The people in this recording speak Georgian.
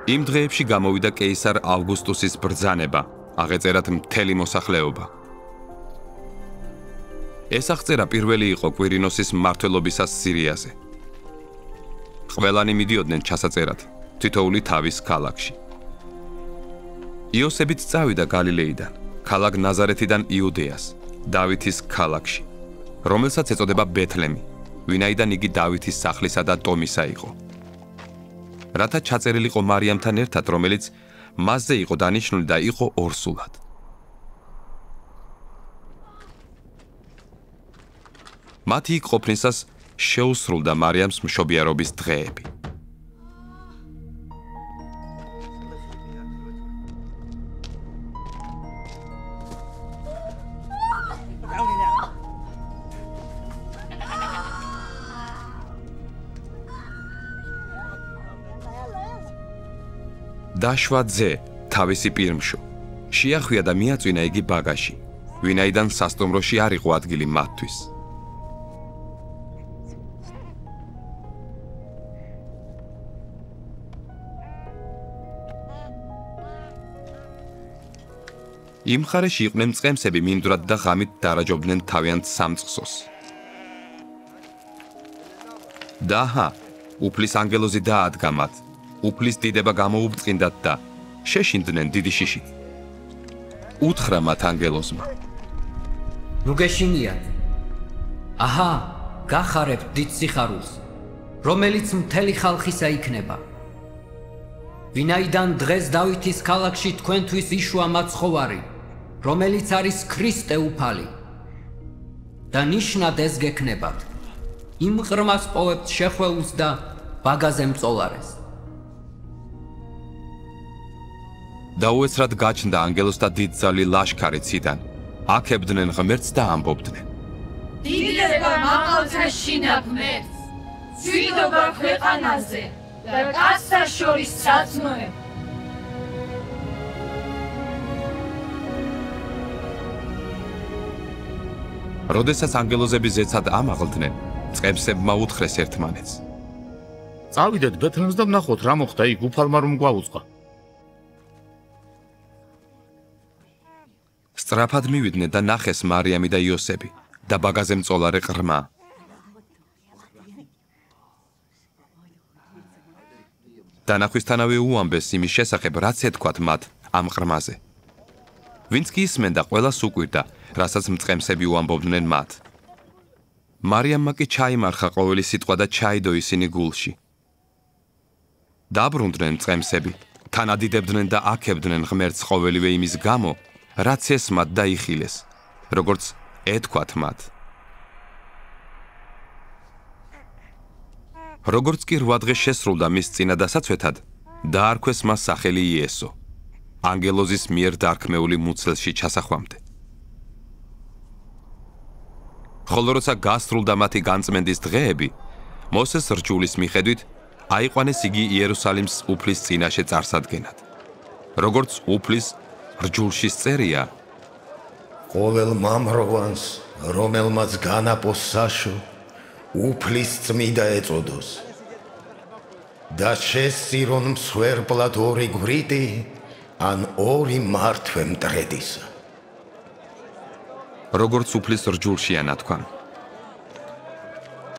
იმ დღეებში გამოვიდა კეისარ ავგუსტუსის ბრძანება, აღეწერათ მთელი მოსახლეობა. ეს აღწერა პირველი იყო კვირინოსის მმართველობისას სირიაზე. ყველანი მიდიოდნენ ჩასაწერად, თითოეული თავის ქალაქში. იოსებიც წავიდა გალილეიდან, ქალაქ ნაზარეთიდან იუდეას, დავითის ქალაქში, რომელსაც ეწოდება ბეთლემი, ვინაიდან იგი დავითის სახლისა და ტომისა იყო. რათა ჩაწერილიყო მარიამთან ერთად, რომელიც მასზე იყო დანიშნული და იყო ორსულად. მათი იქ ყოფნისას შეუსრულდა მარიამს მშობიარობის დღეები. დაშვა ძე თავისი პირმშო, შეახვია და მიაწვინა იგი ბაგაში, ვინაიდან სასტუმროში არ იყო ადგილი მათთვის. იმ მხარეში იყვნენ მწყემსები მინდვრად და ღამით დარაჯობდნენ თავიანთ სამწყსოს. დაჰა, უფლის ანგელოზი დაადგა მათ, უფლის დიდება გამოუბწყინდათ და შეშინდნენ დიდი შიშით. უთხრა მათ ანგელოზმა: ნუ გეშინიათ. აჰა, გახარებთ დიდ სიხარულს, რომელიც მთელი ხალხისა იქნება. ვინაიდან დღეს დავითის ქალაქში თქვენთვის იშვა მაცხოვარი, რომელიც არის ქრისტე უფალი. და ნიშნად ეს გექნებათ. იმ ყრმას პოვებთ შეხვეულს და ბაგაზე მწოლარეს. დაუეცრად გაჩნდა ანგელოზთა დიდძალი ლაშქარი ციდან, აქებდნენ ღმერთს და ამბობდნენ: დიდება მაღალთა შინა ღმერთს, მშვიდობა ქვეყანაზე და კაცთა შორის საწმოე. როდესაც ანგელოზები ზეცად ამაღლდნენ, მწყემსებმა უთხრეს ერთმანეთს: წავიდეთ ბეთლემს და ვნახოთ რა მოხდა იქ უფალმა რომ გვაუწყა. სწრაფად მივიდნენ და ნახეს მარიამი და იოსები და ბაგაზე მწოლარე ყრმა. დანახვისთანავე უამბეს იმის შესახებ, რაც ეთქვათ მათ ამ ყრმაზე. ვინც კი ისმენდა, ყველას უკვირდა, რასაც მწყემსები უამბობდნენ მათ. მარიამმა კი ჩაიმარხა ყოველი სიტყვა და ჩაიდო ისინი გულში. დაბრუნდნენ მწყემსები, თანადიდებდნენ და აქებდნენ ღმერთს ყოველივე იმის გამო, რაც ესმათ და იხილეს, როგორც ეთქვათ მათ. როგორც კი 8 დღე შესრულდა მის წინადასაცვეთად, დაარქვეს მას სახელი იესო, ანგელოზის მიერ დარქმეული მუცელში ჩასახვამდე. ხოლო როცა გასრულდა მათი განწმენდის დღეები, მოსეს რჯულის მიხედვით აიყვანეს იგი იერუსალიმს უფლის წინაშე წარსადგენად. როგორც უფლის რჯულში წერია: ყოველ მამროვანს, რომელმაც განაპოს საშო, უფლის წმიდა ეწოდოს. და შესწირონ მსხვერპლად 2 გვრიტი, ან 2 მართვე მტრედისა. როგორც უფლის რჯულშია ნათქვამი.